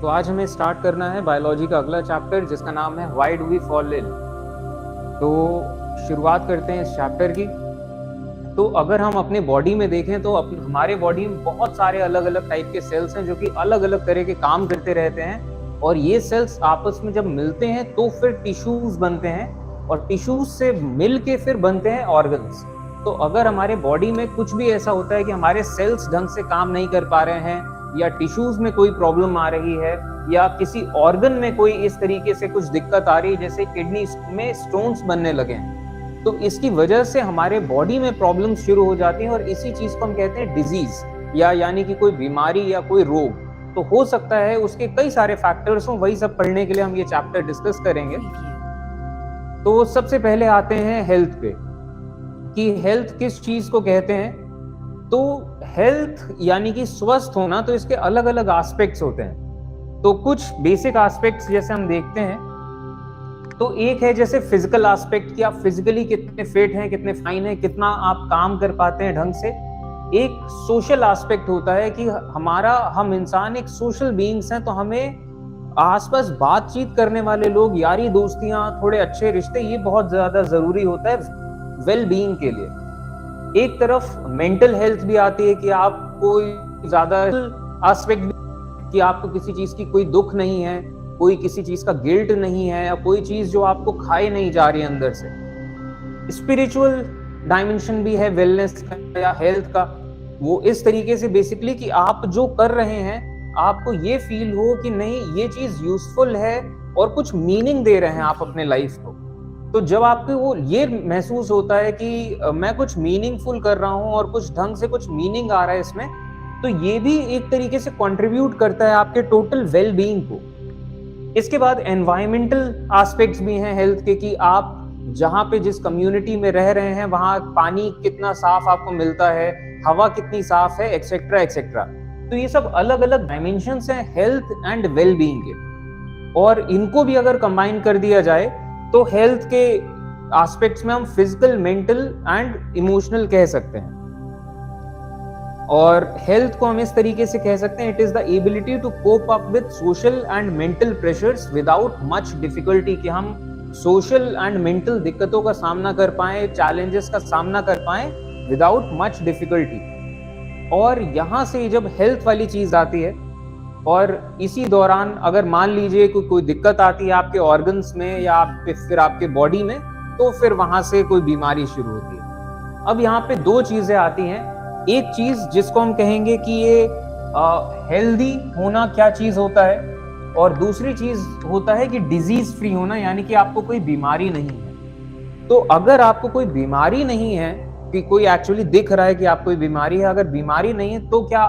तो आज हमें स्टार्ट करना है बायोलॉजी का अगला चैप्टर जिसका नाम है why do we fall ill. तो शुरुआत करते हैं इस चैप्टर की। तो अगर हम अपने बॉडी में देखें तो हमारे बॉडी में बहुत सारे अलग अलग टाइप के सेल्स हैं जो कि अलग अलग तरह के काम करते रहते हैं, और ये सेल्स आपस में जब मिलते हैं तो फिर टिश्यूज बनते हैं, और टिश्यूज से मिल के फिर बनते हैं ऑर्गन्स। तो अगर हमारे बॉडी में कुछ भी ऐसा होता है कि हमारे सेल्स ढंग से काम नहीं कर पा रहे हैं, या टिश्यूज में कोई प्रॉब्लम आ रही है, या किसी ऑर्गन में कोई इस तरीके से कुछ दिक्कत आ रही है, जैसे किडनी में स्टोन्स बनने लगे हैं, तो इसकी वजह से हमारे बॉडी में प्रॉब्लम शुरू हो जाती हैं, और इसी चीज को हम कहते हैं डिजीज, या यानी कि कोई बीमारी या कोई रोग। तो हो सकता है उसके कई सारे फैक्टर्स हों, वही सब पढ़ने के लिए हम ये चैप्टर डिस्कस करेंगे। तो सबसे पहले आते हैं हेल्थ पे, कि हेल्थ किस चीज को कहते हैं। तो हेल्थ यानी कि स्वस्थ होना, तो इसके अलग अलग एस्पेक्ट्स होते हैं। तो कुछ बेसिक एस्पेक्ट्स जैसे हम देखते हैं, तो एक है जैसे फिजिकल एस्पेक्ट, कि आप फिजिकली कितने फिट हैं, कितने फाइन हैं, कितना आप काम कर पाते हैं ढंग से। एक सोशल एस्पेक्ट होता है कि हम इंसान एक सोशल बीइंग्स हैं, तो हमें आसपास बातचीत करने वाले लोग, यारी दोस्तियां, थोड़े अच्छे रिश्ते, ये बहुत ज्यादा जरूरी होता है वेल बीइंग के लिए। एक तरफ मेंटल हेल्थ भी आती है कि आप कोई ज्यादा एस्पेक्ट, कि आपको किसी चीज की कोई दुख नहीं है, कोई किसी चीज का गिल्ट नहीं है, या कोई चीज जो आपको खाए नहीं जा रही है अंदर से। स्पिरिचुअल डायमेंशन भी है वेलनेस का या हेल्थ का, वो इस तरीके से बेसिकली कि आप जो कर रहे हैं आपको ये फील हो कि नहीं ये चीज यूजफुल है और कुछ मीनिंग दे रहे हैं आप अपने लाइफ को। तो जब आपको वो ये महसूस होता है कि मैं कुछ मीनिंगफुल कर रहा हूँ और कुछ ढंग से कुछ मीनिंग आ रहा है इसमें, तो ये भी एक तरीके से कंट्रीब्यूट करता है आपके टोटल वेल बीइंग को। इसके बाद एनवायरमेंटल एस्पेक्ट्स भी हैं हेल्थ के, कि आप जहाँ पे जिस कम्युनिटी में रह रहे हैं वहाँ पानी कितना साफ आपको मिलता है, हवा कितनी साफ है, एक्सेट्रा एक्सेट्रा। तो ये सब अलग अलग डायमेंशंस हैं हेल्थ एंड वेल बीइंग के, और इनको भी अगर कंबाइन कर दिया जाए तो हेल्थ के एस्पेक्ट्स में हम फिजिकल, मेंटल एंड इमोशनल कह सकते हैं। और हेल्थ को हम इस तरीके से कह सकते हैं, it is the ability to cope up with social and mental pressures without much difficulty, कि हम सोशल एंड मेंटल दिक्कतों का सामना कर पाए, चैलेंजेस का सामना कर पाए विदाउट मच डिफिकल्टी। और यहाँ से जब हेल्थ वाली चीज आती है, और इसी दौरान अगर मान लीजिए कोई दिक्कत आती है आपके ऑर्गन्स में या फिर आपके बॉडी में, तो फिर वहां से कोई बीमारी शुरू होती है। अब यहाँ पे दो चीजें आती हैं, एक चीज जिसको हम कहेंगे कि ये हेल्दी होना क्या चीज होता है, और दूसरी चीज होता है कि डिजीज फ्री होना, यानी कि आपको कोई बीमारी नहीं है। तो अगर आपको कोई बीमारी नहीं है, कि कोई एक्चुअली दिख रहा है कि आपको कोई बीमारी है, अगर बीमारी नहीं है तो क्या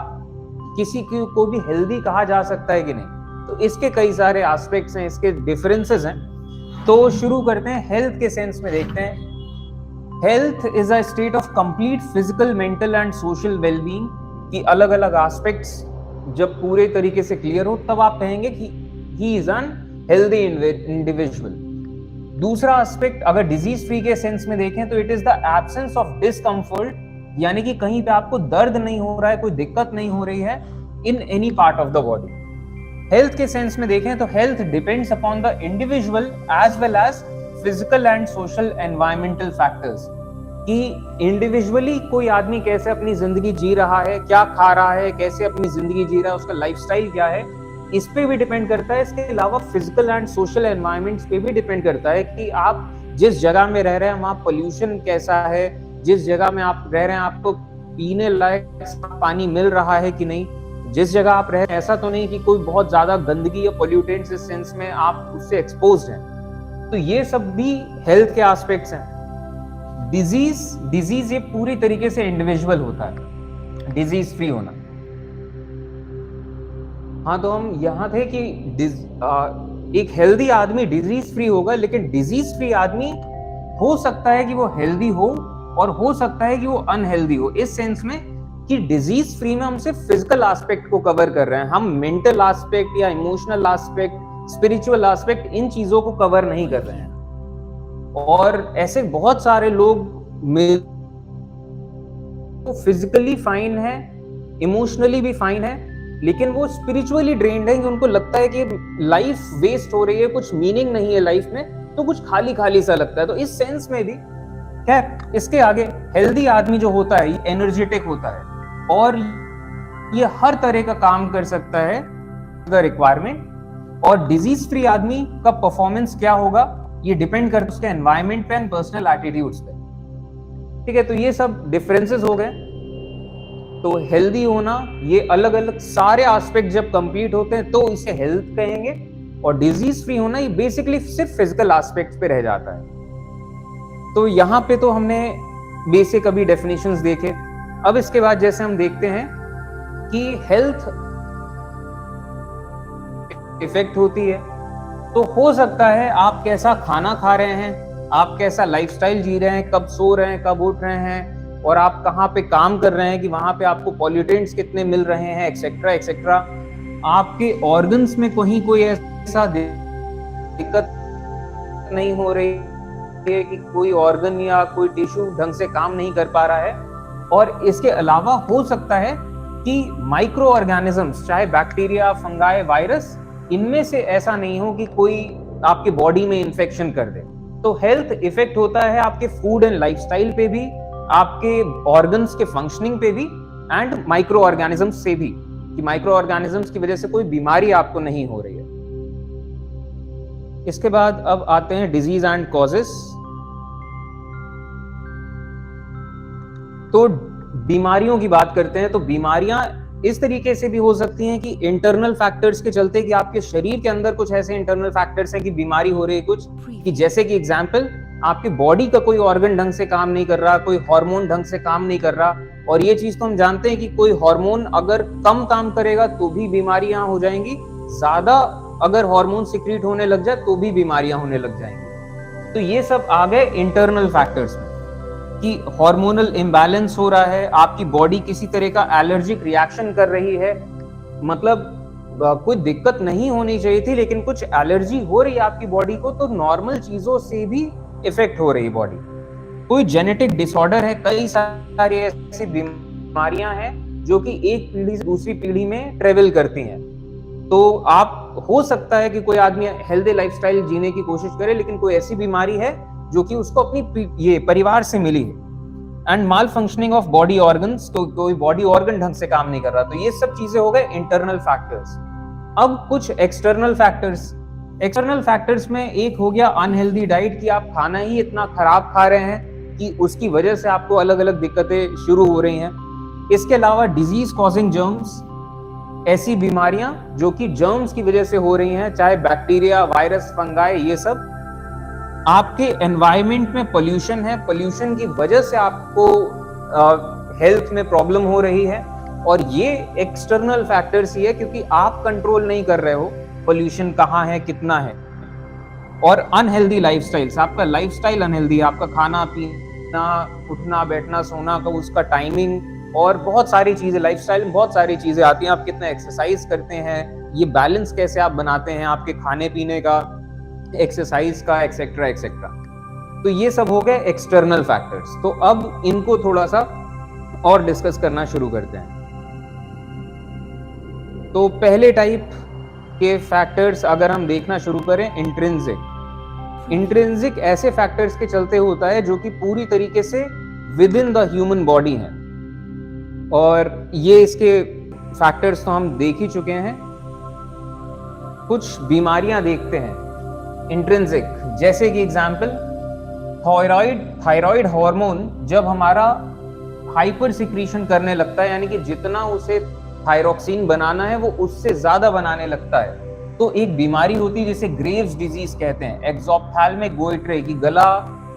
किसी को भी हेल्दी कहा जा सकता है कि नहीं? तो इसके कई सारे एस्पेक्ट्स हैं, इसके डिफरेंसेस हैं। तो शुरू करते हैं हेल्थ के सेंस में, देखते हैं। Health is a state of complete physical, mental and social wellbeing, की अलग अलग एस्पेक्ट्स जब पूरे तरीके से क्लियर हो तब आप कहेंगे कि he is an healthy individual. दूसरा एस्पेक्ट अगर डिजीज फ्री के सेंस में देखें तो it is the absence of discomfort, यानी कि कहीं पे आपको दर्द नहीं हो रहा है, कोई दिक्कत नहीं हो रही है in any part of the body. Health के सेंस में देखें तो health depends upon the individual as well as physical and social environmental factors, कि इंडिविजुअली कोई आदमी कैसे अपनी जिंदगी जी रहा है, क्या खा रहा है, कैसे अपनी जिंदगी जी रहा है, उसका लाइफस्टाइल क्या है, इस पे भी डिपेंड करता है। इसके अलावा फिजिकल एंड सोशल एनवायरनमेंट्स पे भी डिपेंड करता है कि आप जिस जगह में रह रहे हैं वहाँ पोल्यूशन कैसा है, जिस जगह में आप रह रहे हैं आपको पीने लायक पानी मिल रहा है कि नहीं, जिस जगह आप रह रहे हैं ऐसा तो नहीं कि कोई बहुत ज्यादा गंदगी या पोल्यूटेंट्स इस सेंस में आप उससे एक्सपोज्ड हैं। तो ये सब भी हेल्थ के एस्पेक्ट्स हैं। डिजीज ये पूरी तरीके से इंडिविजुअल होता है, डिजीज फ्री होना। हाँ, तो हम यहाँ थे कि एक हेल्दी आदमी डिजीज फ्री होगा, लेकिन डिजीज फ्री आदमी हो सकता है कि वो हेल्दी हो और हो सकता है कि वो अनहेल्दी हो, इस सेंस में कि डिजीज फ्री में हम सिर्फ फिजिकल एस्पेक्ट को कवर कर रहे हैं, हम मेंटल एस्पेक्ट या इमोशनल एस्पेक्ट, स्पिरिचुअल एस्पेक्ट, इन चीजों को कवर नहीं कर रहे हैं। और ऐसे बहुत सारे लोग फिजिकली फाइन है, इमोशनली भी फाइन है, लेकिन वो स्पिरिचुअली ड्रेन्ड है कि उनको लगता है कि लाइफ वेस्ट हो रही है, कुछ मीनिंग नहीं है लाइफ में, तो कुछ खाली खाली सा लगता है। तो इस सेंस में भी खैर इसके आगे हेल्दी आदमी जो होता है ये एनर्जेटिक होता है और ये हर तरह का काम कर सकता है द रिक्वायरमेंट। और डिजीज फ्री आदमी का परफॉर्मेंस क्या होगा ये डिपेंड करता है उसके एनवायरमेंट पे एंड पर्सनल एटीट्यूड्स पे। ठीक है, तो ये सब डिफरेंसेस हो गए। तो हेल्दी होना ये अलग अलग सारे एस्पेक्ट जब कंप्लीट होते हैं तो इसे हेल्थ कहेंगे, और डिजीज फ्री होना ये बेसिकली सिर्फ फिजिकल एस्पेक्ट पे रह जाता है। तो यहाँ पे तो हमने बेसिक अभी डेफिनेशंस देखे। अब इसके बाद जैसे हम देखते हैं कि हेल्थ इफेक्ट होती है, तो हो सकता है आप कैसा खाना खा रहे हैं, आप कैसा लाइफस्टाइल जी रहे हैं, कब सो रहे हैं, कब उठ रहे हैं, और आप कहाँ पे काम कर रहे हैं कि वहां पे आपको पॉल्यूटेंट्स कितने मिल रहे हैं, एक्सेट्रा एक्सेट्रा। आपके ऑर्गन्स में कहीं कोई ऐसा दिक्कत नहीं हो रही है कि कोई ऑर्गन या कोई टिश्यू ढंग से काम नहीं कर पा रहा है। और इसके अलावा हो सकता है कि माइक्रो ऑर्गेनिजम्स चाहे बैक्टीरिया, फंगाई, वायरस, इनमें से ऐसा नहीं हो कि कोई आपके बॉडी में इन्फेक्शन कर दे। तो हेल्थ इफेक्ट होता है आपके फूड एंड लाइफस्टाइल पे भी, आपके ऑर्गन्स के फंक्शनिंग पे भी, एंड माइक्रो ऑर्गेनिजम्स से भी, कि माइक्रो ऑर्गेनिजम्स की वजह से कोई बीमारी आपको नहीं हो रही है। इसके बाद अब आते हैं डिजीज एंड कॉजेस। तो बीमारियों की बात करते हैं, तो बीमारियां इस तरीके से भी हो सकती हैं कि इंटरनल फैक्टर्स के चलते, कि आपके शरीर के अंदर कुछ ऐसे इंटरनल फैक्टर्स हैं कि बीमारी हो रही है कुछ, कि जैसे कि एग्जांपल आपके बॉडी का कोई ऑर्गन ढंग से काम नहीं कर रहा, कोई हार्मोन ढंग से काम नहीं कर रहा। और ये चीज तो हम जानते हैं कि कोई हार्मोन अगर कम काम करेगा तो भी बीमारियां हो जाएंगी, ज्यादा अगर हार्मोन सिक्रीट होने लग जाए तो भी बीमारियां होने लग जाएंगी। तो ये सब आ गए इंटरनल फैक्टर्स में, कि हार्मोनल इम्बैलेंस हो रहा है, आपकी बॉडी किसी तरह का एलर्जिक रिएक्शन कर रही है, मतलब कोई दिक्कत नहीं होनी चाहिए थी लेकिन कुछ एलर्जी हो रही है आपकी बॉडी को, तो नॉर्मल चीजों से भी इफेक्ट हो रही है बॉडी। कोई जेनेटिक डिसऑर्डर है, कई सारी ऐसी बीमारियां हैं जो कि एक पीढ़ी से दूसरी पीढ़ी में ट्रेवल करती हैं। तो आप हो सकता है कि कोई आदमी हेल्दी लाइफस्टाइल जीने की कोशिश करे लेकिन कोई ऐसी बीमारी है जो कि उसको अपनी ये परिवार से मिली है। And mall functioning of body organs, तो कोई बॉडी ऑर्गन ढंग से काम नहीं कर रहा। तो ये सब चीजें हो गए इंटरनल फैक्टर्स। अब कुछ एक्सटर्नल फैक्टर्स। एक्सटर्नल फैक्टर्स में एक हो गया अनहेल्दी डाइट, कि आप खाना ही इतना खराब खा रहे हैं कि उसकी वजह से आपको अलग अलग दिक्कतें शुरू हो रही हैं। इसके अलावा डिजीज कॉजिंग जर्म्स, ऐसी बीमारियां जो कि जर्म्स की वजह से हो रही हैं, चाहे बैक्टीरिया, वायरस, फंगाई, ये सब। आपके एनवायरनमेंट में पोल्यूशन है, पोल्यूशन की वजह से आपको हेल्थ में प्रॉब्लम हो रही है, और ये एक्सटर्नल फैक्टर्स ही है क्योंकि आप कंट्रोल नहीं कर रहे हो पोल्यूशन कहाँ है, कितना है। और अनहेल्दी लाइफस्टाइल्स, आपका लाइफस्टाइल अनहेल्दी है, आपका खाना पीना, उठना बैठना, सोना का उसका टाइमिंग, और बहुत सारी चीजें लाइफस्टाइल में बहुत सारी चीजें आती हैं। आप कितना एक्सरसाइज करते हैं, ये बैलेंस कैसे आप बनाते हैं आपके खाने पीने का, एक्सरसाइज का, एक्सेट्रा एक्सेट्रा। तो ये सब हो गए एक्सटर्नल फैक्टर्स। तो अब इनको थोड़ा सा और डिस्कस करना शुरू करते हैं। तो पहले टाइप के फैक्टर्स अगर हम देखना शुरू करें, इंट्रिंसिक। इंट्रिंसिक ऐसे फैक्टर्स के चलते होता है जो कि पूरी तरीके से with in the human body हैं, और ये इसके फैक्टर्स तो हम देख ही चुके हैं। कुछ बीमारियां देखते हैं इंट्रिंसिक, जैसे कि एग्जांपल थायराइड हार्मोन जब हमारा हाइपर सिक्रीशन करने लगता है, यानी कि जितना उसे थायरोक्सिन बनाना है वो उससे ज्यादा बनाने लगता है, तो एक बीमारी होती है जिसे ग्रेव्स डिजीज कहते हैं। एक्सोप्थेल्मिक गोइट्रे, की गला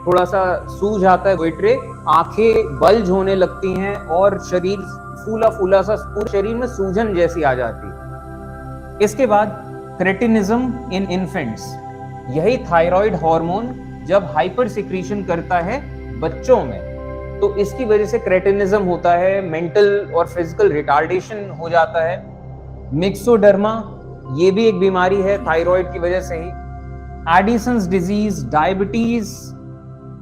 थोड़ा सा सूज आता है, गोइट्रे, आंखें बल्ज होने लगती हैं और शरीर फूला फूला सा, पूरे शरीर में सूजन जैसी आ जाती है। इसके बाद क्रेटिनिज्म इन इन्फेंट्स, यही थायराइड हार्मोन जब हाइपर सिक्रीशन करता है बच्चों में, तो इसकी वजह से क्रेटिनिज्म होता है, मेंटल और फिजिकल रिटार्डेशन हो जाता है। मिक्सोडर्मा, ये भी एक बीमारी है थायराइड की वजह से ही। एडिसन्स डिजीज, डायबिटीज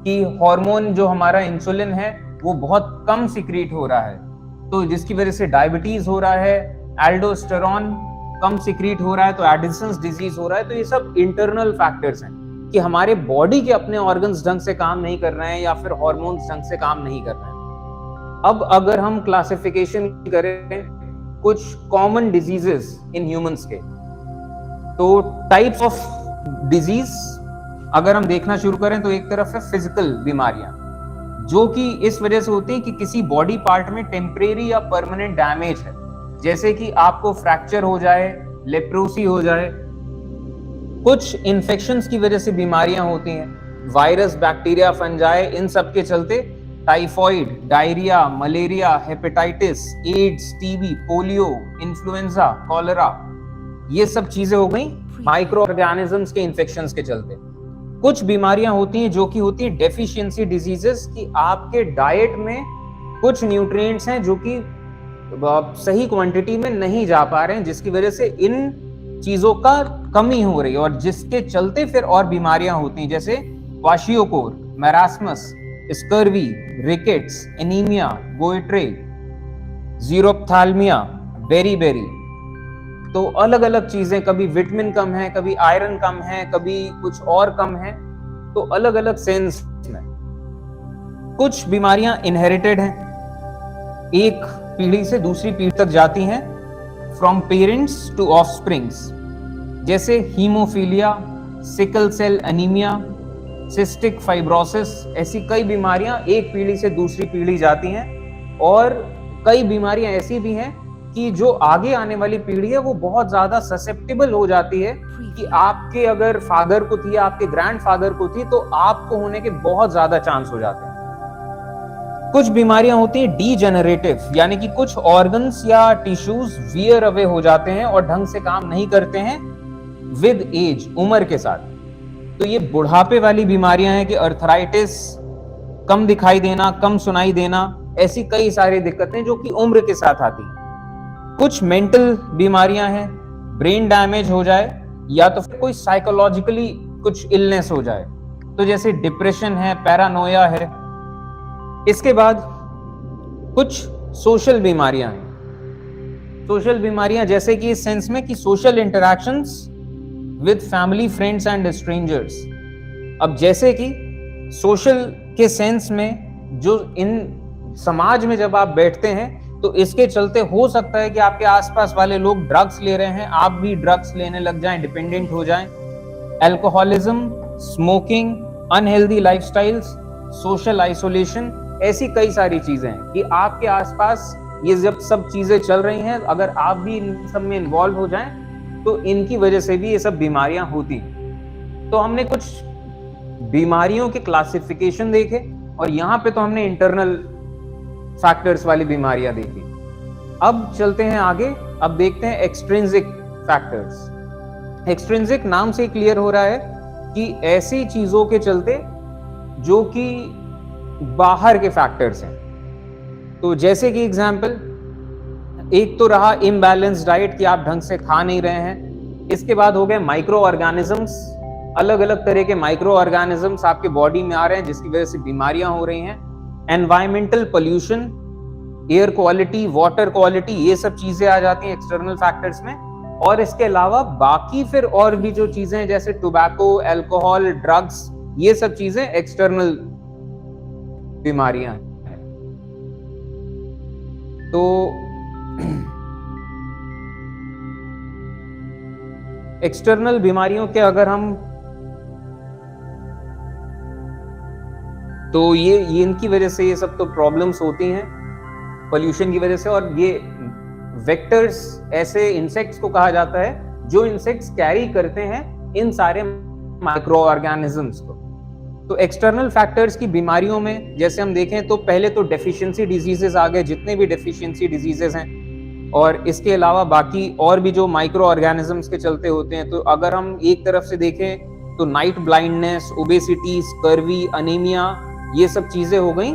की हार्मोन जो हमारा इंसुलिन है वो बहुत कम सिक्रीट हो रहा है, तो जिसकी वजह से डायबिटीज हो रहा है। एल्डोस्टेरॉन कम सिक्रीट हो रहा है तो एडिसन्स डिजीज हो रहा है। तो ये सब इंटरनल फैक्टर्स हैं कि हमारे बॉडी के अपने ऑर्गन्स ढंग से काम नहीं कर रहे हैं या फिर हार्मोन्स ढंग से काम नहीं कर रहे हैं। अब अगर हम क्लासिफिकेशन करें कुछ कॉमन डिजीजेस इन ह्यूमंस के, तो टाइप्स ऑफ डिजीज अगर हम देखना शुरू करें तो एक तरफ है फिजिकल बीमारियां, जो कि इस वजह से होती है कि किसी बॉडी पार्ट में टेम्परेरी या परमानेंट डैमेज है, जैसे कि आपको फ्रैक्चर हो जाए, लेप्रोसी हो जाए। कुछ इन्फेक्शंस की वजह से बीमारियां होती हैं, वायरस, बैक्टीरिया, फंजाई, इन सब के चलते typhoid, diarrhoea, malaria, hepatitis, AIDS, TB, polio, influenza, cholera, ये सब चीजें हो गई माइक्रो ऑर्गेनिजम्स के इन्फेक्शंस के चलते। कुछ बीमारियां होती हैं जो कि होती है डेफिशिएंसी डिजीजेस, कि आपके डाइट में कुछ न्यूट्रिएंट्स हैं जो कि सही क्वांटिटी में नहीं जा पा रहे हैं, जिसकी वजह से इन चीजों का कमी हो रही है और जिसके चलते फिर और बीमारियां होती हैं, जैसे kwashiorkor, marasmus, scurvy, rickets, anaemia, goitre, xerophthalmia, beriberi. तो अलग अलग चीजें, कभी विटामिन कम है, कभी आयरन कम है, कभी कुछ और कम है, तो अलग अलग सेंस में। कुछ बीमारियां इनहेरिटेड हैं, एक पीढ़ी से दूसरी पीढ़ी तक जाती हैं, फ्रॉम पेरेंट्स टू ऑफस्प्रिंग्स, जैसे haemophilia, sickle cell anaemia, cystic fibrosis. ऐसी कई बीमारियां एक पीढ़ी से दूसरी पीढ़ी जाती हैं। और कई बीमारियां ऐसी भी हैं कि जो आगे आने वाली पीढ़ी है वो बहुत ज्यादा ससेप्टेबल हो जाती है, कि आपके अगर फादर को थी, आपके ग्रैंडफादर को थी, तो आपको होने के बहुत ज्यादा चांस हो जाते हैं। कुछ बीमारियां होती हैं डीजेनरेटिव, यानी कि कुछ ऑर्गन्स या टिश्यूज वियर अवे हो जाते हैं और ढंग से काम नहीं करते हैं विद एज, उम्र के साथ। तो ये बुढ़ापे वाली बीमारियां हैं कि अर्थराइटिस, कम दिखाई देना, कम सुनाई देना, ऐसी कई सारी दिक्कतें जो कि उम्र के साथ आती हैं। कुछ मेंटल बीमारियां हैं, ब्रेन डैमेज हो जाए या तो फिर कोई साइकोलॉजिकली कुछ इलनेस हो जाए, तो जैसे डिप्रेशन है, पैरानोया है। इसके बाद कुछ सोशल बीमारियां हैं। सोशल बीमारियां जैसे कि इस सेंस में कि social interactions with family, friends and strangers. अब जैसे कि सोशल के सेंस में, जो इन समाज में जब आप बैठते हैं तो इसके चलते हो सकता है कि आपके आसपास वाले लोग ड्रग्स ले रहे हैं, आप भी ड्रग्स लेने लग जाएं, डिपेंडेंट हो जाएं। Alcoholism, smoking, unhealthy lifestyles, social isolation, ऐसी कई सारी चीजें हैं कि आपके आसपास ये जब सब चीजें चल रही हैं, अगर आप भी इन सब में इन्वॉल्व हो जाएं तो इनकी वजह से भी ये सब बीमारियां होती हैं। तो हमने कुछ बीमारियों के क्लासिफिकेशन देखे और यहाँ पे तो हमने इंटरनल फैक्टर्स वाली बीमारियां देखी। अब चलते हैं आगे, अब देखते हैं एक्सट्रिंसिक फैक्टर्स। एक्सट्रिंसिक नाम से क्लियर हो रहा है कि ऐसी चीजों के चलते जो कि बाहर के फैक्टर्स हैं। तो जैसे कि एग्जांपल, एक तो रहा इम्बैलेंस डाइट, कि आप ढंग से खा नहीं रहे हैं। इसके बाद हो गए माइक्रो ऑर्गेनिजम्स, अलग अलग तरह के माइक्रो ऑर्गेनिजम्स आपके बॉडी में आ रहे हैं जिसकी वजह से बीमारियां हो रही हैं। Environmental pollution, air quality, water quality, ये सब चीजें आ जाती हैं एक्सटर्नल फैक्टर्स में। और इसके अलावा बाकी फिर और भी जो चीजें हैं जैसे टोबैको, अल्कोहल, ड्रग्स, ये सब चीजें एक्सटर्नल बीमारियां हैं। तो एक्सटर्नल बीमारियों के अगर हम, तो ये इनकी वजह से ये सब तो प्रॉब्लम्स होती हैं पोल्यूशन की वजह से। और ये वेक्टर्स, ऐसे इंसेक्ट्स को कहा जाता है जो इंसेक्ट्स कैरी करते हैं इन सारे माइक्रो ऑर्गेनिजम्स को। तो एक्सटर्नल फैक्टर्स की बीमारियों में जैसे हम देखें तो पहले तो डेफिशिएंसी डिजीजेस आ गए, जितने भी डेफिशिएंसी डिजीजेस हैं, और इसके अलावा बाकी और भी जो माइक्रो ऑर्गेनिजम्स के चलते होते हैं। तो अगर हम एक तरफ से देखें तो night blindness, obesity, scurvy, anaemia, ये सब चीजें हो गई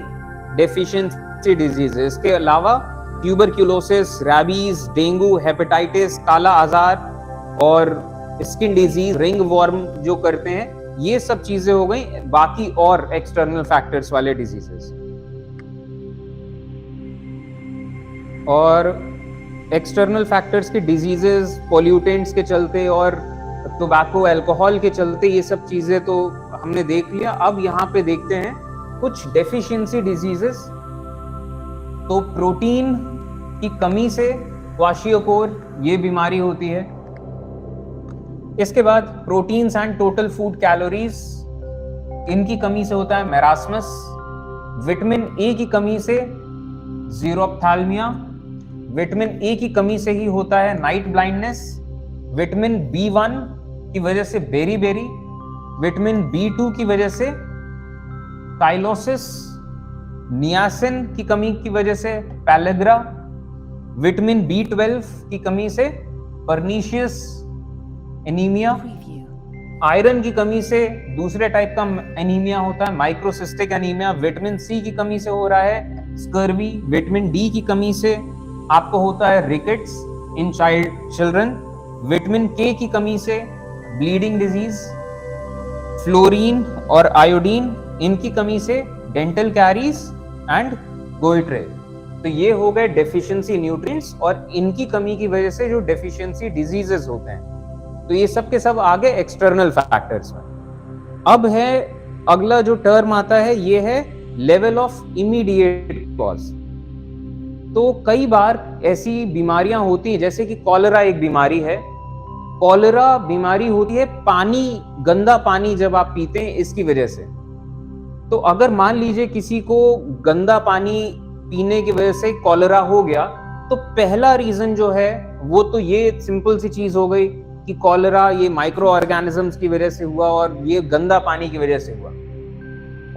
डेफिशिएंसी डिजीज। इसके अलावा ट्यूबरक्यूलोसिस, रैबीज, डेंगू, हेपेटाइटिस, काला आजार और स्किन डिजीज, रिंग वर्म जो करते हैं, ये सब चीजें हो गई बाकी और एक्सटर्नल फैक्टर्स वाले डिजीजेस। और एक्सटर्नल फैक्टर्स के डिजीजेस, पॉल्यूटेंट्स के चलते और टोबैको, अल्कोहल के चलते ये सब चीजें तो हमने देख लिया। अब यहाँ पे देखते हैं कुछ डेफिशिएंसी डिजीजेस। तो प्रोटीन की कमी से क्वाशियोकोर ये बीमारी होती है। इसके बाद proteins and total food calories, इनकी कमी से होता है मेरास्मस। विटामिन ए की कमी से ज़ीरोफ्थैल्मिया। विटामिन ए की कमी से ही होता है नाइट ब्लाइंडनेस। विटामिन B1 की वजह से बेरी, विटामिन B2 की वजह से काइलोसिस। नियासिन की कमी की वजह से पैलेग्रा। विटामिन B12 की कमी से पर्नीशियस एनीमिया। आयरन की कमी से दूसरे टाइप का एनीमिया होता है माइक्रोसिस्टिक एनीमिया। विटामिन सी की कमी से हो रहा है स्कर्वी। विटामिन डी की कमी से आपको होता है रिकेट्स इन चिल्ड्रन। विटामिन के की कमी से ब्लीडिंग डिजीज। फ्लोरीन और आयोडीन, इनकी कमी से डेंटल कैरीज एंड गोइट्रे। तो ये हो गए डेफिशिएंसी न्यूट्रिएंट्स, और इनकी कमी की वजह से जो डेफिशिएंसी डिजीजेस होते हैं। तो ये सब के सब आगे एक्सटर्नल फैक्टर्स में। अब है अगला जो टर्म आता है, ये है लेवल ऑफ इमीडिएट कॉज। तो कई बार ऐसी बीमारियां होती हैं, जैसे कि कॉलरा एक बीमारी है। कॉलरा बीमारी होती है पानी, गंदा पानी जब आप पीते हैं इसकी वजह से। तो अगर मान लीजिए किसी को गंदा पानी पीने की वजह से कॉलरा हो गया, तो पहला रीजन जो है वो तो ये सिंपल सी चीज हो गई कि कॉलरा ये माइक्रो ऑर्गेनिजम्स की वजह से हुआ और ये गंदा पानी की वजह से हुआ।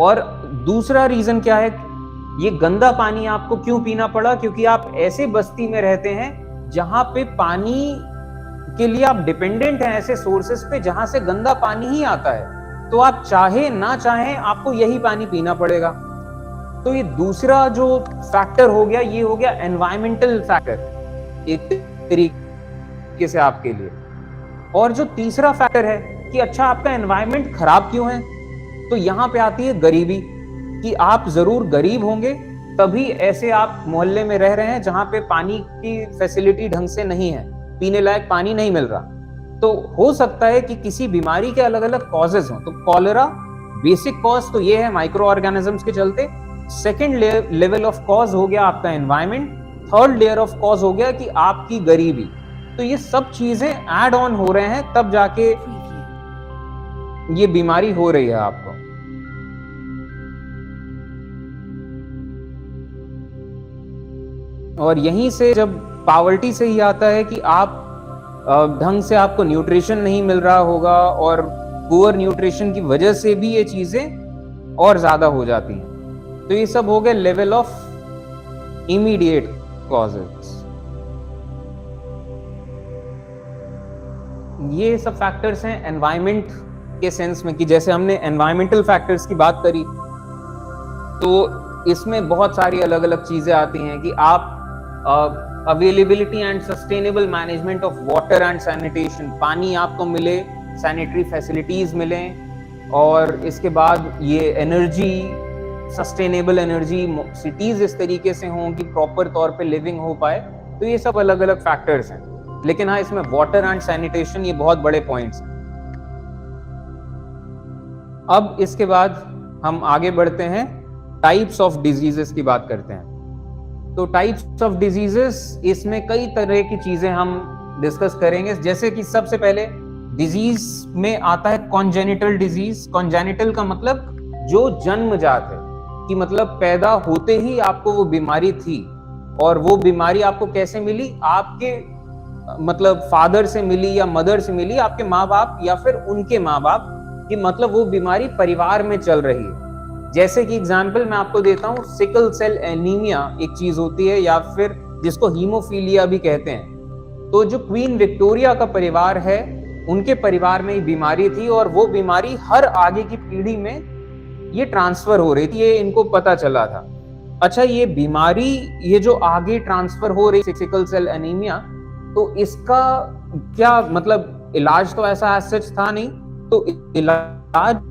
और दूसरा रीजन क्या है, ये गंदा पानी आपको क्यों पीना पड़ा? क्योंकि आप ऐसे बस्ती में रहते हैं जहां पे पानी के लिए आप डिपेंडेंट हैं ऐसे सोर्सेस पे जहां से गंदा पानी ही आता है। तो आप चाहे ना चाहे आपको यही पानी पीना पड़ेगा। तो ये दूसरा जो फैक्टर हो गया, ये हो गया एनवायरमेंटल फैक्टर एक तरीके से आपके लिए। और जो तीसरा फैक्टर है कि अच्छा आपका एनवायरनमेंट खराब क्यों है, तो यहां पे आती है गरीबी, कि आप जरूर गरीब होंगे तभी ऐसे आप मोहल्ले में रह रहे हैं जहां पे पानी की फैसिलिटी ढंग से नहीं है, पीने लायक पानी नहीं मिल रहा। तो हो सकता है कि किसी बीमारी के अलग अलग कॉजेज हों। तो कॉलरा बेसिक कॉज तो ये है माइक्रो ऑर्गेनिजम्स के चलते। सेकेंड लेवल ऑफ कॉज हो गया आपका environment. Third layer of cause हो गया कि आपकी गरीबी। तो ये सब चीजें ऐड ऑन हो रहे हैं, तब जाके ये बीमारी हो रही है आपको। और यहीं से जब पॉवर्टी से ही आता है कि आप ढंग से आपको न्यूट्रिशन नहीं मिल रहा होगा, और पुअर न्यूट्रिशन की वजह से भी ये चीजें और ज्यादा हो जाती हैं। तो ये सब हो गए लेवल ऑफ इमीडिएट कॉजेस। ये सब फैक्टर्स हैं एनवायरनमेंट के सेंस में, कि जैसे हमने एनवायरमेंटल फैक्टर्स की बात करी, तो इसमें बहुत सारी अलग अलग चीजें आती हैं कि आप availability and sustainable management of water and sanitation, पानी आपको मिले, सैनिटरी फैसिलिटीज मिले, और इसके बाद ये एनर्जी, सस्टेनेबल एनर्जी, सिटीज इस तरीके से हों कि प्रॉपर तौर पे लिविंग हो पाए। तो ये सब अलग अलग फैक्टर्स हैं। लेकिन हाँ, इसमें वाटर एंड सैनिटेशन ये बहुत बड़े पॉइंट्स हैं। अब इसके बाद हम आगे बढ़ते हैं, टाइप्स ऑफ डिजीजेस की बात करते हैं। तो टाइप्स ऑफ डिजीजेस, इसमें कई तरह की चीजें हम डिस्कस करेंगे। जैसे कि सबसे पहले डिजीज में आता है कॉन्जेनिटल डिजीज। कॉन्जेनिटल का मतलब जो जन्मजात है, कि मतलब पैदा होते ही आपको वो बीमारी थी, और वो बीमारी आपको कैसे मिली, आपके मतलब फादर से मिली या मदर से मिली, आपके माँ बाप या फिर उनके माँ बाप, कि मतलब वो बीमारी परिवार में चल रही है। जैसे कि एग्जाम्पल मैं आपको देता हूँ, सिकल सेल एनीमिया एक चीज होती है, या फिर जिसको हीमोफीलिया भी कहते हैं। तो जो क्वीन विक्टोरिया का परिवार है, उनके परिवार में ये बीमारी थी, और वो बीमारी हर आगे की पीढ़ी में ये ट्रांसफर हो रही थी, ये इनको पता चला था। अच्छा, ये बीमारी ये जो आगे ट्रांसफर हो रही सिकल सेल एनीमिया, तो इसका क्या मतलब, इलाज तो ऐसा सच था नहीं। तो इलाज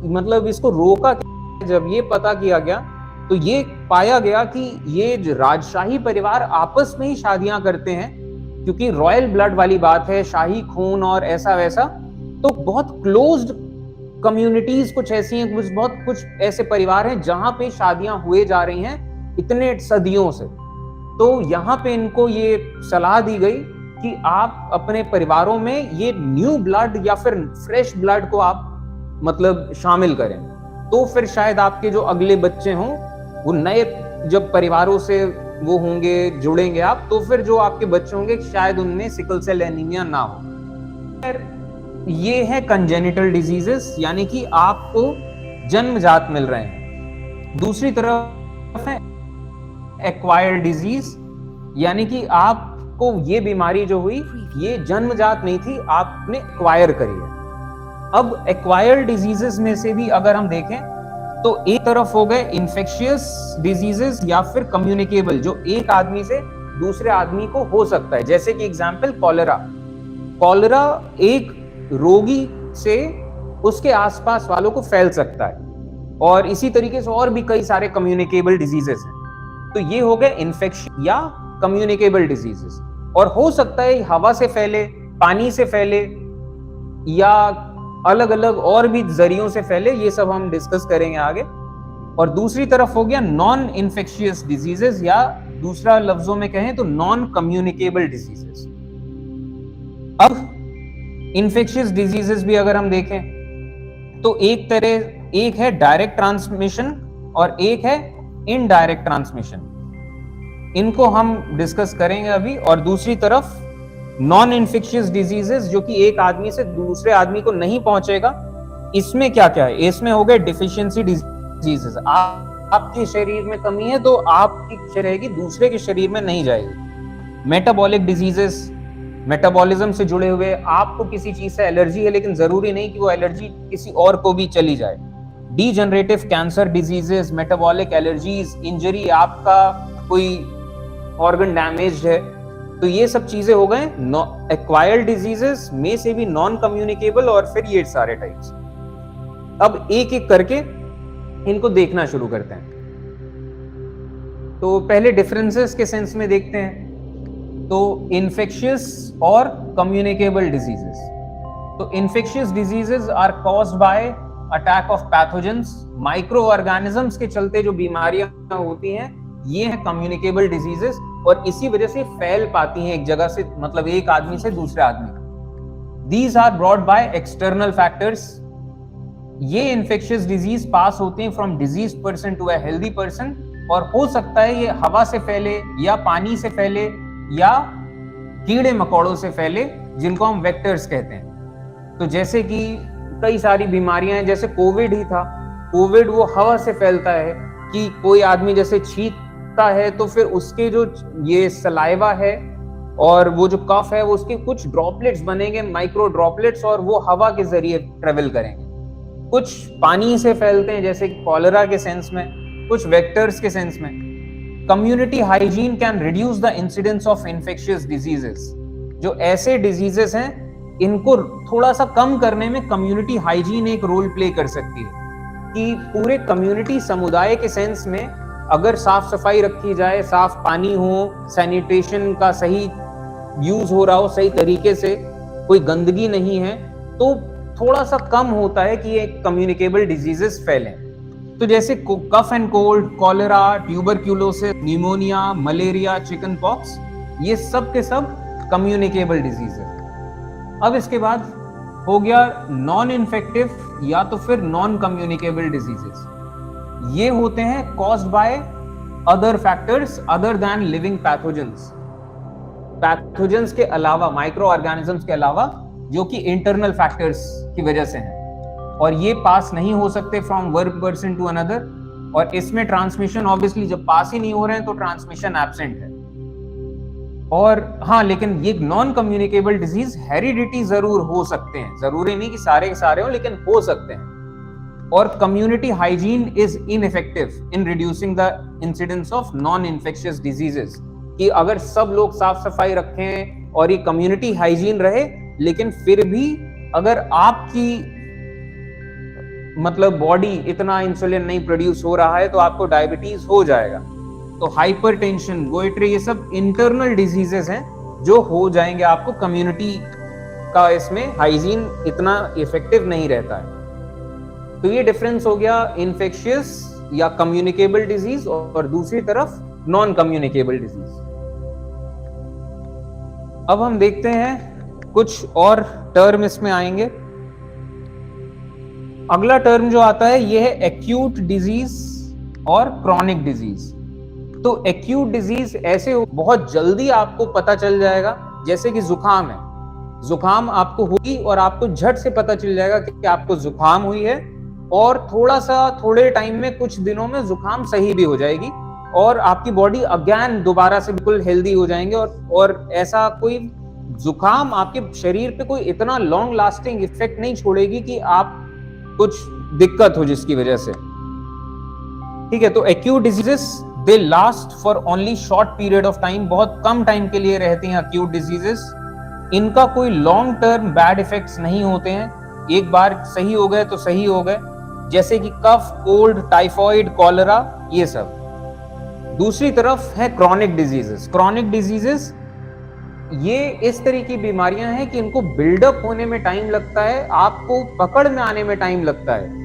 मतलब इसको रोका, जब ये पता किया गया तो ये पाया गया कि ये जो राजशाही परिवार आपस में ही शादियां करते हैं, क्योंकि रॉयल ब्लड वाली बात है, शाही खून और ऐसा वैसा, तो बहुत क्लोज्ड कम्युनिटीज कुछ ऐसी हैं, कुछ ऐसे परिवार हैं जहां पे शादियां हुए जा रही हैं इतने सदियों से। तो यहाँ पे इनको ये सलाह दी गई कि आप अपने परिवारों में ये न्यू ब्लड या फिर फ्रेश ब्लड को आप मतलब शामिल करें, तो फिर शायद आपके जो अगले बच्चे हों वो नए जब परिवारों से वो होंगे, जुड़ेंगे आप, तो फिर जो आपके बच्चे होंगे शायद उनमें सिकल सेल एनीमिया ना हो। ये है कंजेनिटल डिजीजेस, यानी कि आपको जन्मजात मिल रहे हैं। दूसरी तरफ है एक्वायर्ड डिजीज, यानी कि आपको ये बीमारी जो हुई ये जन्मजात नहीं थी, आपने एक्वायर करी है। अब एक्वायर्ड डिजीजेस में से भी अगर हम देखें तो एक तरफ हो गए इन्फेक्शियस डिजीजेस या फिर कम्युनिकेबल, जो एक आदमी से दूसरे आदमी को हो सकता है, जैसे कि एग्जांपल कॉलेरा। कॉलेरा एक रोगी से उसके आसपास वालों को फैल सकता है, और इसी तरीके से और भी कई सारे कम्युनिकेबल डिजीजेस हैं। तो ये हो गए इन्फेक्शन या कम्युनिकेबल डिजीजेस, और हो सकता है हवा से फैले, पानी से फैले, या अलग अलग और भी जरियों से फैले, ये सब हम डिस्कस करेंगे आगे। और दूसरी तरफ हो गया नॉन इन्फेक्शियस डिजीजेस, या दूसरा लफ्जों में कहें तो नॉन कम्युनिकेबल डिजीजेस। अब इन्फेक्शियस डिजीजेस भी अगर हम देखें तो एक है डायरेक्ट ट्रांसमिशन और एक है इनडायरेक्ट ट्रांसमिशन, इनको हम डिस्कस करेंगे अभी। और दूसरी तरफ नॉन इन्फेक्शियस डिजीजेस, जो कि एक आदमी से दूसरे आदमी को नहीं पहुंचेगा। इसमें क्या क्या है, इसमें हो गए डिफिशियंसी डिजीजेस, आपके शरीर में कमी है तो आपकी रहेगी, दूसरे के शरीर में नहीं जाएगी। मेटाबॉलिक डिजीजेस, मेटाबॉलिज्म से जुड़े हुए, आपको किसी चीज से एलर्जी है लेकिन जरूरी नहीं कि वो एलर्जी किसी और को भी चली जाए। Degenerative cancer diseases, metabolic allergies, injury, आपका कोई ऑर्गन डैमेज है, तो ये सब चीजें हो गए एक्वायर्ड डिजीजेस में से भी नॉन कम्युनिकेबल, और फिर ये सारे टाइप्स। अब एक एक करके इनको देखना शुरू करते हैं। तो पहले डिफरेंसेस के सेंस में देखते हैं। तो इन्फेक्शियस और कम्युनिकेबल डिजीजेस, तो infectious diseases are caused by attack of pathogens, micro organisms के चलते जो बीमारियां होती हैं ये है कम्युनिकेबल डिजीजेस, और इसी वजह से फैल पाती हैं एक जगह से, मतलब एक आदमी से दूसरे आदमी तक। These are brought by external factors. ये इन्फेक्शियस डिजीज पास होते हैं from disease person to a healthy person, और हो सकता है ये हवा से फैले या पानी से फैले या कीड़े मकोड़ों से फैले, जिनको हम वेक्टर्स कहते हैं। तो जैसे कि कई सारी बीमारियां हैं, जैसे कोविड ही था, कोविड वो हवा से फैलता है कि कोई आदमी जैसे छींकता है तो फिर उसके जो ये सलाइवा है और वो जो कफ है वो उसके कुछ ड्रॉपलेट्स बनेंगे, माइक्रो ड्रॉपलेट्स, और वो हवा के जरिए ट्रेवल करेंगे। कुछ पानी से फैलते हैं जैसे कॉलेरा के सेंस में, कुछ वेक्टर्स के सेंस में। Community hygiene can reduce the incidence of infectious diseases. जो ऐसे डिजीजेस हैं इनको थोड़ा सा कम करने में कम्युनिटी हाइजीन एक रोल प्ले कर सकती है, कि पूरे कम्युनिटी समुदाय के सेंस में अगर साफ सफाई रखी जाए, साफ पानी हो, सैनिटेशन का सही यूज हो रहा हो सही तरीके से, कोई गंदगी नहीं है, तो थोड़ा सा कम होता है कि ये कम्युनिकेबल डिजीजेस फैलें। तो जैसे cough and cold, cholera, tuberculosis, pneumonia, malaria, chicken pox, ये सब के सब कम्युनिकेबल डिजीज है। अब इसके बाद हो गया नॉन इन्फेक्टिव या तो फिर नॉन कम्युनिकेबल डिजीजेस। ये होते हैं caused by other factors other than living pathogens. Pathogens के अलावा, माइक्रो ऑर्गेनिजम्स के अलावा, जो कि इंटरनल फैक्टर्स की वजह से हैं, और ये पास नहीं हो सकते from one person to another. और इसमें ट्रांसमिशन ऑब्वियसली जब पास ही नहीं हो रहे हैं तो ट्रांसमिशन एब्सेंट है। और हाँ, लेकिन ये नॉन कम्युनिकेबल डिजीज हेरिडिटी जरूर हो सकते हैं, जरूरी नहीं कि सारे के सारे हो, लेकिन हो सकते हैं। और community hygiene is ineffective in reducing the incidence of non infectious diseases, कि अगर सब लोग साफ सफाई रखें और ये कम्युनिटी हाइजीन रहे, लेकिन फिर भी अगर आपकी मतलब बॉडी इतना इंसुलिन नहीं प्रोड्यूस हो रहा है तो आपको डायबिटीज हो जाएगा। तो हाइपरटेंशन, गोइट्री, ये सब इंटरनल डिजीजेस हैं जो हो जाएंगे आपको। कम्युनिटी का इसमें हाइजीन इतना इफेक्टिव नहीं रहता है। तो ये डिफरेंस हो गया इन्फेक्शियस या कम्युनिकेबल डिजीज और दूसरी तरफ नॉन कम्युनिकेबल डिजीज। अब हम देखते हैं कुछ और टर्म इसमें आएंगे। अगला टर्म जो आता है ये है एक्यूट डिजीज और क्रॉनिक डिजीज। तो एक्यूट डिजीज ऐसे बहुत जल्दी आपको पता चल जाएगा, जैसे कि जुकाम है। जुकाम आपको हुई और आपको झट से पता चल जाएगा कि आपको जुकाम हुई है, और थोड़े टाइम में, कुछ दिनों में जुकाम सही भी हो जाएगी और आपकी बॉडी अगेन दोबारा से बिल्कुल हेल्दी हो जाएंगे। और ऐसा कोई जुकाम आपके शरीर पे कोई इतना लॉन्ग लास्टिंग इफेक्ट नहीं छोड़ेगी कि आप कुछ दिक्कत हो जिसकी वजह से। ठीक है, तो acute diseases they last for only short period of time, बहुत कम टाइम के लिए रहती हैं एक्यूट डिजीजेस। इनका कोई लॉन्ग टर्म बैड इफेक्ट्स नहीं होते हैं, एक बार सही हो गए तो सही हो गए, जैसे कि कफ, कोल्ड, टाइफॉइड, कॉलरा, ये सब। दूसरी तरफ है क्रॉनिक डिजीजेस। क्रॉनिक डिजीजेस ये इस तरह की बीमारियां हैं कि इनको बिल्डअप होने में टाइम लगता है, आपको पकड़ में आने में टाइम लगता है।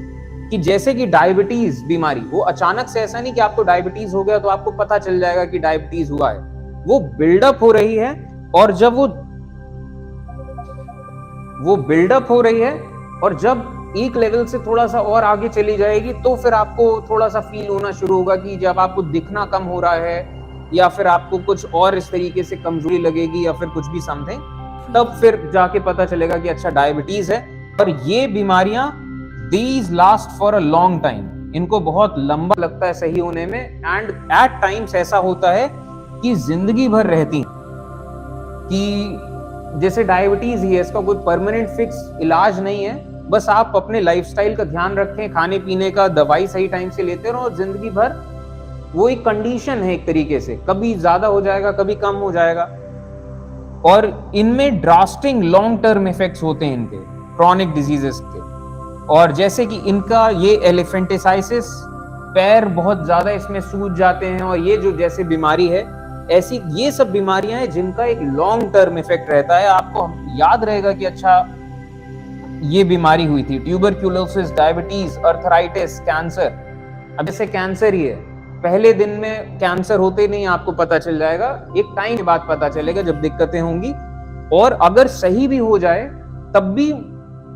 कि जैसे कि डायबिटीज बीमारी, वो अचानक से ऐसा नहीं कि आपको डायबिटीज हो गया तो आपको पता चल जाएगा कि डायबिटीज हुआ है। वो बिल्डअप हो रही है, और जब वो बिल्डअप हो रही है और जब एक लेवल से थोड़ा सा और आगे चली जाएगी तो फिर आपको थोड़ा सा फील होना शुरू होगा कि जब आपको दिखना कम हो रहा है या फिर आपको कुछ और इस तरीके से कमजोरी लगेगी या फिर कुछ भी समथिंग, तब फिर जाके पता चलेगा कि अच्छा डायबिटीज है। और ये बीमारियां these last for a long time, इनको बहुत लंबा लगता है सही होने में, एंड एट टाइम्स ऐसा होता है कि जिंदगी भर रहती, कि जैसे डायबिटीज ही है, इसका कोई परमानेंट फिक्स इलाज नहीं है। बस आप अपने लाइफस्टाइल का ध्यान रखें, खाने पीने का, दवाई सही टाइम से लेते रहो, और जिंदगी भर वो एक कंडीशन है एक तरीके से, कभी ज्यादा हो जाएगा कभी कम हो जाएगा। और इनमें ड्रास्टिक लॉन्ग टर्म इफेक्ट्स होते हैं इनके, क्रॉनिक डिजीजेस के। और जैसे कि इनका ये एलिफेंटिसाइसिस, पैर बहुत ज्यादा इसमें सूज जाते हैं, और ये जो जैसे बीमारी है, ऐसी ये सब बीमारियां हैं जिनका एक लॉन्ग टर्म इफेक्ट रहता है। आपको याद रहेगा कि अच्छा ये बीमारी हुई थी, ट्यूबरक्यूलोसिस, डायबिटीज, अर्थराइटिस, कैंसर। अब जैसे कैंसर ही है, पहले दिन में कैंसर होते नहीं आपको पता चल जाएगा, एक टाइम के बाद पता चलेगा जब दिक्कतें होंगी। और अगर सही भी हो जाए तब भी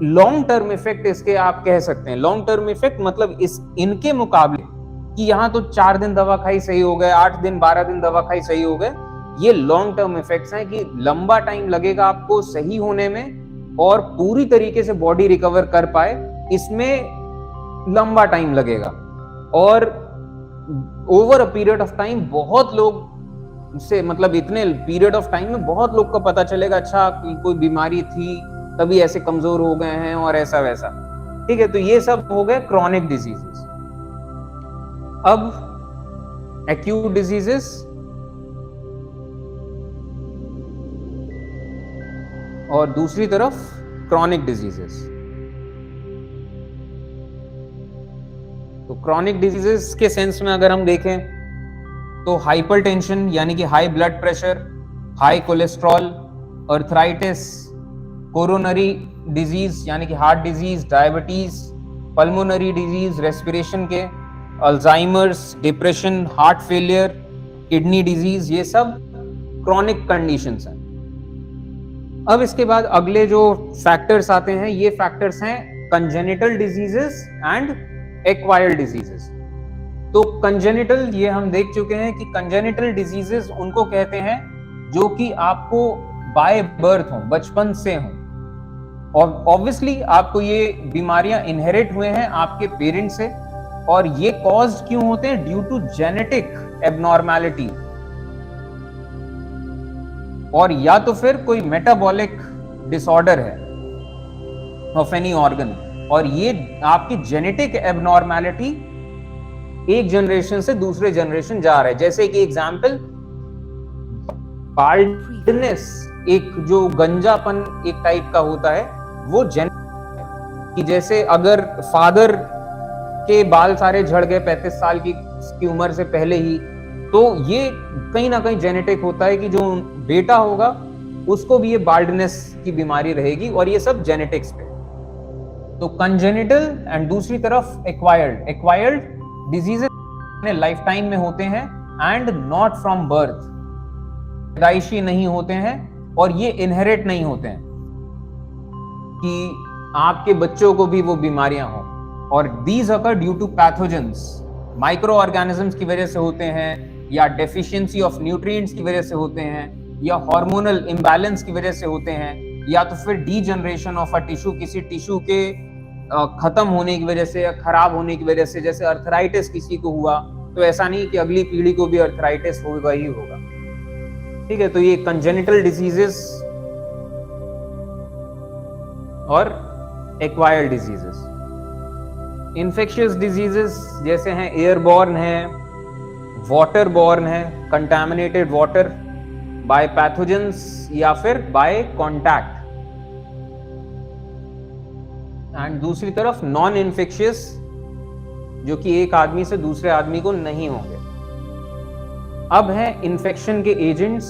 लॉन्ग टर्म इफेक्ट इसके आप कह सकते हैं। लॉन्ग टर्म इफेक्ट मतलब इनके मुकाबले कि यहाँ तो 4 दिन दवा खाई सही हो गए, 8 दिन 12 दिन दवा खाई सही हो गए, ये लॉन्ग टर्म इफेक्ट्स हैं कि लंबा टाइम लगेगा आपको सही होने में, और पूरी तरीके से बॉडी रिकवर कर पाए इसमें लंबा टाइम लगेगा। और over a period of time बहुत लोग से, मतलब इतने पीरियड ऑफ टाइम में बहुत लोग को पता चलेगा अच्छा कोई बीमारी थी तभी ऐसे कमजोर हो गए हैं और ऐसा वैसा। ठीक है, तो ये सब हो गए क्रॉनिक डिजीजेस। अब एक्यूट डिजीजेस और दूसरी तरफ क्रॉनिक डिजीजेस। तो क्रॉनिक डिजीजेस के सेंस में अगर हम देखें तो हाइपरटेंशन यानी कि high blood pressure, high cholesterol, arthritis, coronary disease यानी कि heart disease, diabetes, pulmonary disease respiration के, Alzheimer's, depression, heart failure, kidney disease, ये सब क्रॉनिक कंडीशंस हैं। अब इसके बाद अगले जो फैक्टर्स आते हैं, ये फैक्टर्स हैं congenital diseases and acquired diseases. तो कंजेनिटल ये हम देख चुके हैं कि कंजेनिटल डिजीजेस उनको कहते हैं जो कि आपको बाय बर्थ हो, बचपन से हो, और ऑब्वियसली आपको ये बीमारियां इनहेरिट हुए हैं आपके पेरेंट्स से, और ये कॉज्ड क्यों होते हैं? ड्यू टू जेनेटिक एबनॉर्मैलिटी, और या तो फिर कोई मेटाबॉलिक डिसऑर्डर है ऑफ एनी ऑर्गन, और ये आपकी जेनेटिक एबनॉर्मैलिटी एक जनरेशन से दूसरे जनरेशन जा रहा है। जैसे कि एग्जांपल, बाल्डनेस, एक जो गंजापन एक टाइप का होता है, वो कि जैसे अगर फादर के बाल सारे झड़ गए 35 साल की उम्र से पहले ही, तो ये कहीं ना कहीं जेनेटिक होता है कि जो बेटा होगा उसको भी ये बाल्डनेस की बीमारी रहेगी, और ये सब जेनेटिक्स पे। तो कंजेनिटल एंड दूसरी तरफ एक्वायर्ड डिजीजेस अपने लाइफ टाइम में होते हैं एंड नॉट फ्रॉम बर्थ, पैदाइशी नहीं होते हैं और ये इनहेरिट नहीं होते हैं कि आपके बच्चों को भी वो बीमारियां हो। और these occur due to pathogens, micro organisms की वजह से होते हैं, या डेफिशिएंसी ऑफ न्यूट्रिएंट्स की वजह से होते हैं, या हार्मोनल इम्बैलेंस की वजह से होते हैं, या तो फिर डीजनरेशन ऑफ अ टिश्यू, किसी टिश्यू के खत्म होने की वजह से या खराब होने की वजह से। जैसे अर्थराइटिस किसी को हुआ तो ऐसा नहीं कि अगली पीढ़ी को भी अर्थराइटिस होगा ही होगा, ठीक है। तो ये कंजेनिटल डिजीजेस और एक्वायर्ड डिजीजेस। इन्फेक्शियस डिजीजेस जैसे हैं एयरबॉर्न है, वाटर बॉर्न है, कंटामिनेटेड वाटर बाय पैथोजेंस या फिर बाय कांटेक्ट। एंड दूसरी तरफ नॉन इन्फेक्शियस, जो कि एक आदमी से दूसरे आदमी को नहीं होंगे। अब है इन्फेक्शन के एजेंट्स।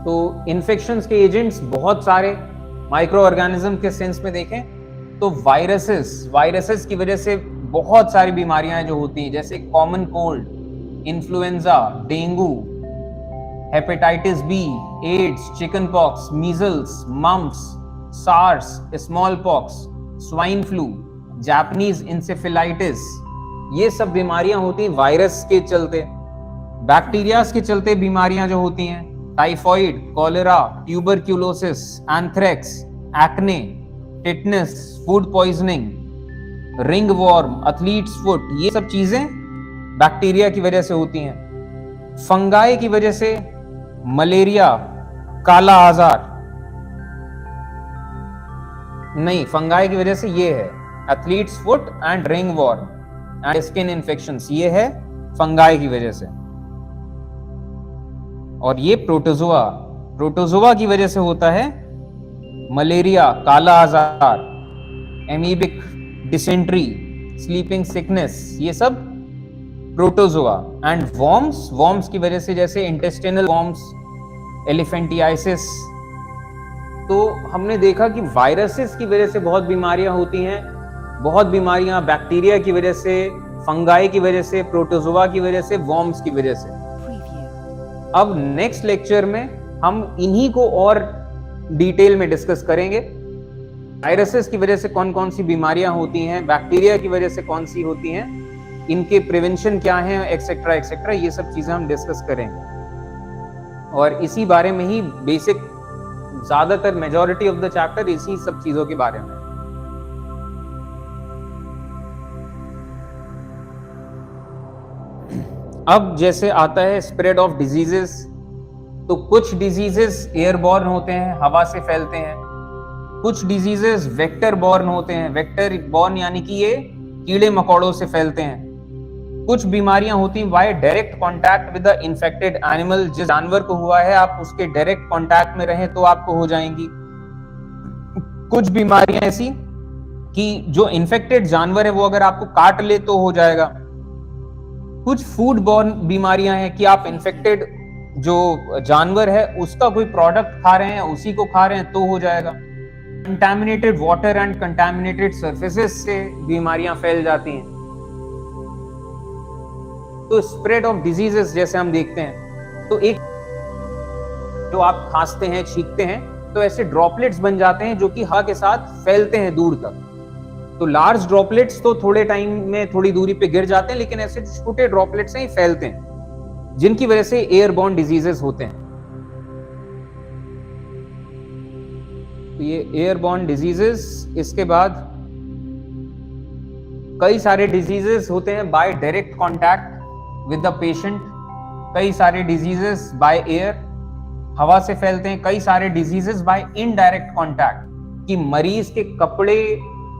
तो इन्फेक्शंस के एजेंट्स बहुत सारे, माइक्रो ऑर्गेनिज्म के सेंस में देखें तो वायरसेस की वजह से बहुत सारी बीमारियां जो होती हैं, जैसे common cold, influenza, dengue, hepatitis B, AIDS, chicken pox, measles, mumps, SARS, small pox, swine flu, Japanese encephalitis, ये सब बीमारियां होती हैं वायरस के चलते। बैक्टीरियाज के चलते बीमारियां जो होती हैं, typhoid, cholera, tuberculosis, anthrax, acne, tetanus, food poisoning, ring worm, athlete's foot, ये सब चीजें बैक्टीरिया की वजह से होती हैं। फंगाई की वजह से मलेरिया, काला आजार, नहीं, फंगाई की वजह से ये है athlete's foot and ring worm and skin infections, ये है फंगाई की वजह से। और ये प्रोटोजोआ की वजह से होता है मलेरिया, काला आजार, एमीबिक डिसेंट्री, स्लीपिंग सिकनेस, ये सब प्रोटोजोआ। एंड वॉर्म्स की वजह से, जैसे इंटेस्टिनल वॉर्म्स, एलिफेंटियासिस। तो हमने देखा कि वायरसेस की वजह से बहुत बीमारियां होती हैं, बहुत बीमारियां बैक्टीरिया की वजह से, फंगाई की वजह से, प्रोटोजोआ की वजह से, वॉर्म्स की वजह से। अब नेक्स्ट लेक्चर में हम इन्हीं को और डिटेल में डिस्कस करेंगे। वायरसेस की वजह से कौन कौन सी बीमारियां होती हैं, बैक्टीरिया की वजह से कौन सी होती हैं, इनके प्रिवेंशन क्या है, एक्सेट्रा एक्सेट्रा, ये सब चीजें हम डिस्कस करेंगे। और इसी बारे में ही बेसिक, ज्यादातर मेजॉरिटी ऑफ द चैप्टर इसी सब चीजों के बारे में। अब जैसे आता है स्प्रेड ऑफ डिजीजेस, तो कुछ डिजीजेस एयरबॉर्न होते हैं, हवा से फैलते हैं। कुछ डिजीजेस वेक्टर बॉर्न होते हैं, वेक्टर बॉर्न यानी कि ये कीड़े मकोड़ों से फैलते हैं। कुछ बीमारियां होती हैं by direct contact with the infected animal, जिस जानवर को हुआ है आप उसके डायरेक्ट कांटेक्ट में रहें तो आपको हो जाएंगी। कुछ बीमारियां ऐसी कि जो इन्फेक्टेड जानवर है वो अगर आपको काट ले तो हो जाएगा। कुछ फूड बॉर्न बीमारियां हैं कि आप इन्फेक्टेड जो जानवर है उसका कोई प्रोडक्ट खा रहे हैं, उसी को खा रहे हैं तो हो जाएगा। Contaminated water and contaminated surfaces से बीमारियां फैल जाती हैं। तो स्प्रेड ऑफ डिजीजेस जैसे हम देखते हैं, तो एक जो आप खांसते हैं, छींकते हैं, तो ऐसे ड्रॉपलेट्स बन जाते हैं जो कि हवा के साथ फैलते हैं दूर तक। तो लार्ज ड्रॉपलेट्स तो थोड़े टाइम में थोड़ी दूरी पे गिर जाते हैं, लेकिन ऐसे छोटे ड्रॉपलेट्स हैं फैलते हैं, जिनकी वजह से एयरबॉर्न डिजीजेस होते हैं। तो ये एयरबॉर्न डिजीजेस, इसके बाद कई सारे डिजीजेस होते हैं by direct contact with the patient, कई सारे डिजीजेस बाय एयर, हवा से फैलते हैं। कई सारे डिजीजेस बाय इनडायरेक्ट कांटेक्ट, कि मरीज के कपड़े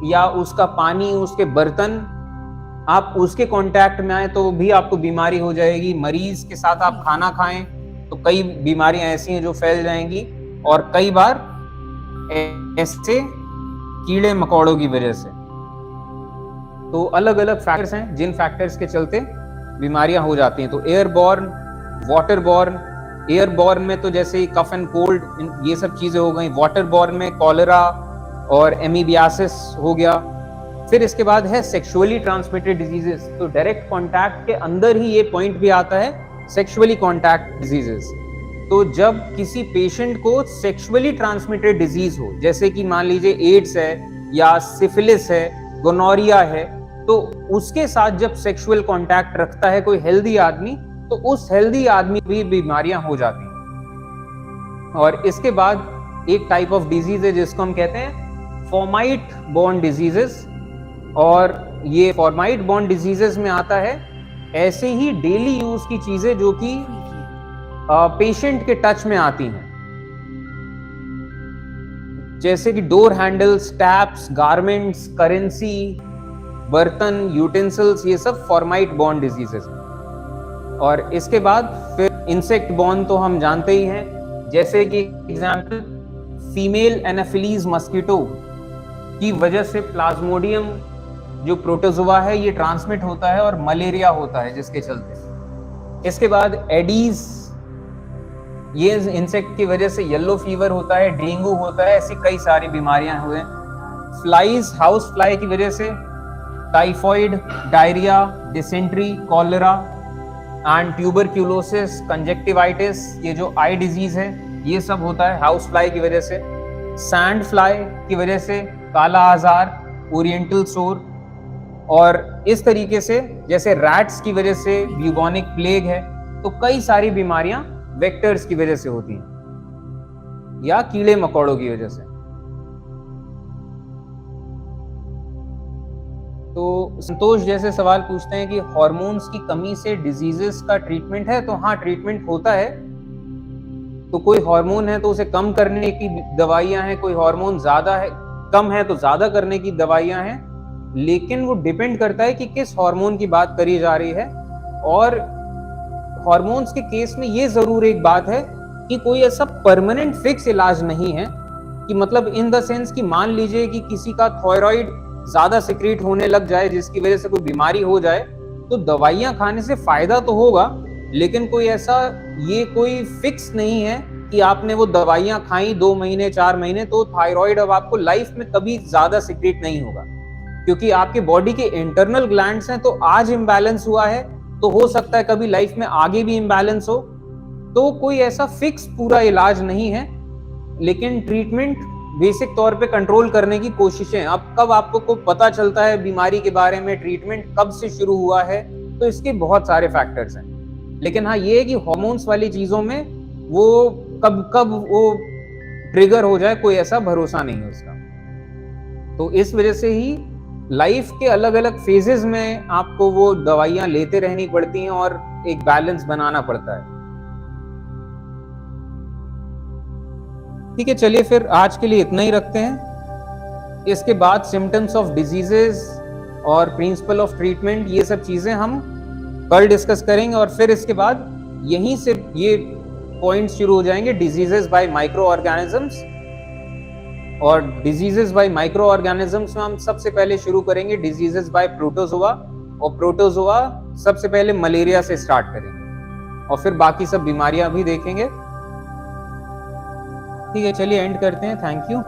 या उसका पानी, उसके बर्तन, आप उसके कांटेक्ट में आए तो भी आपको बीमारी हो जाएगी। मरीज के साथ आप खाना खाएं तो कई बीमारियां ऐसी हैं जो फैल जाएंगी। और कई बार ऐसे कीड़े मकोड़ों की वजह से। तो अलग अलग फैक्टर्स हैं जिन फैक्टर्स के चलते बीमारियां हो जाती हैं। तो एयरबॉर्न, वाटरबॉर्न। एयरबॉर्न में तो जैसे कफ एंड कोल्ड ये सब चीजें हो गई। वाटरबॉर्न में कॉलेरा और एमीबियासिस हो गया। फिर इसके बाद है सेक्सुअली ट्रांसमिटेड डिजीजेस। तो डायरेक्ट कांटेक्ट के अंदर ही ये पॉइंट भी आता है, सेक्सुअली कांटेक्ट डिजीजेस। तो जब किसी पेशेंट को सेक्सुअली ट्रांसमिटेड डिजीज हो, जैसे कि मान लीजिए एड्स है या सिफिलिस है, गोनोरिया है, तो उसके साथ जब सेक्सुअल कांटेक्ट रखता है कोई हेल्दी आदमी, तो उस हेल्दी आदमी भी बीमारियां हो जाती हैं। और इसके बाद एक टाइप ऑफ डिजीज है जिसको हम कहते हैं फॉर्माइट बॉर्न डिजीजेस। और ये फॉर्माइट बॉर्न डिजीजेस में आता है ऐसे ही डेली यूज की चीजें जो कि पेशेंट के टच में आती हैं, जैसे कि door handles, taps, garments, currency, बर्तन, यूटेंसिल्स, ये सब फॉर्माइट बॉर्न डिजीजेस हैं। और इसके बाद फिर इंसेक्ट बॉर्न तो हम जानते ही हैं, जैसे कि एग्जांपल फीमेल एनाफिलीज मस्कीटो की वजह से प्लाज्मोडियम जो प्रोटोजोआ है ये ट्रांसमिट होता है और मलेरिया होता है जिसके चलते। इसके बाद एडीज, ये इंसेक्ट की वजह से येलो फीवर होता है, डेंगू होता है, ऐसी कई सारी बीमारियां हुए। फ्लाइज, हाउस फ्लाई की वजह से typhoid, diarrhoea, dysentery, cholera and tuberculosis, conjunctivitis, ये जो आई डिजीज है ये सब होता है हाउस फ्लाई की वजह से। सैंड फ्लाई की वजह से काला आजार, ओरिएंटल सोर, और इस तरीके से जैसे रैट्स की वजह से ब्यूबोनिक प्लेग है। तो कई सारी बीमारियां वेक्टर्स की वजह से होती हैं या कीड़े मकोड़ों की वजह से। तो संतोष जैसे सवाल पूछते हैं कि हार्मोन्स की कमी से डिजीजेस का ट्रीटमेंट है। तो हाँ, ट्रीटमेंट होता है। तो कोई हार्मोन है तो उसे कम करने की दवाइयां हैं, कोई हार्मोन ज्यादा है, कम है तो ज्यादा करने की दवाइयां हैं, लेकिन वो डिपेंड करता है कि किस हार्मोन की बात करी जा रही है। और हार्मोन्स के केस में ये जरूर एक बात है कि कोई ऐसा परमानेंट फिक्स इलाज नहीं है, कि मतलब इन द सेंस कि मान लीजिए कि किसी का थायराइड ज्यादा सिक्रीट होने लग जाए जिसकी वजह से कोई बीमारी हो जाए, तो दवाइयां खाने से फायदा तो होगा, लेकिन कोई ऐसा ये कोई फिक्स नहीं है कि आपने वो दवाइयां खाई 2 महीने 4 महीने तो थायराइड अब आपको लाइफ में कभी ज्यादा सिक्रीट नहीं होगा। क्योंकि आपके बॉडी के इंटरनल ग्लैंड्स हैं, तो आज इम्बैलेंस हुआ है तो हो सकता है कभी लाइफ में आगे भी इम्बैलेंस हो। तो कोई ऐसा फिक्स पूरा इलाज नहीं है, लेकिन ट्रीटमेंट बेसिक तौर पे कंट्रोल करने की कोशिशें। अब कब आपको पता चलता है बीमारी के बारे में, ट्रीटमेंट कब से शुरू हुआ है, तो इसके बहुत सारे फैक्टर्स हैं। लेकिन हाँ, ये है कि हार्मोन्स वाली चीजों में वो कब वो ट्रिगर हो जाए कोई ऐसा भरोसा नहीं है उसका। तो इस वजह से ही लाइफ के अलग अलग फेजेस में आपको वो दवाइयां लेते रहनी पड़ती हैं और एक बैलेंस बनाना पड़ता है। ठीक है, चलिए फिर आज के लिए इतना ही रखते हैं। इसके बाद सिम्टम्स ऑफ डिजीजेस और प्रिंसिपल ऑफ ट्रीटमेंट, ये सब चीजें हम कल डिस्कस करेंगे। और फिर इसके बाद यहीं से ये पॉइंट्स शुरू हो जाएंगे, डिजीजेस बाय माइक्रो ऑर्गेनिजम्स। और डिजीजेस बाय माइक्रो ऑर्गेनिजम्स में हम सबसे पहले शुरू करेंगे डिजीजेस बाय प्रोटोजोआ, और प्रोटोजोआ सबसे पहले मलेरिया से स्टार्ट करेंगे और फिर बाकी सब बीमारियां भी देखेंगे। ठीक है, चलिए एंड करते हैं। Thank you.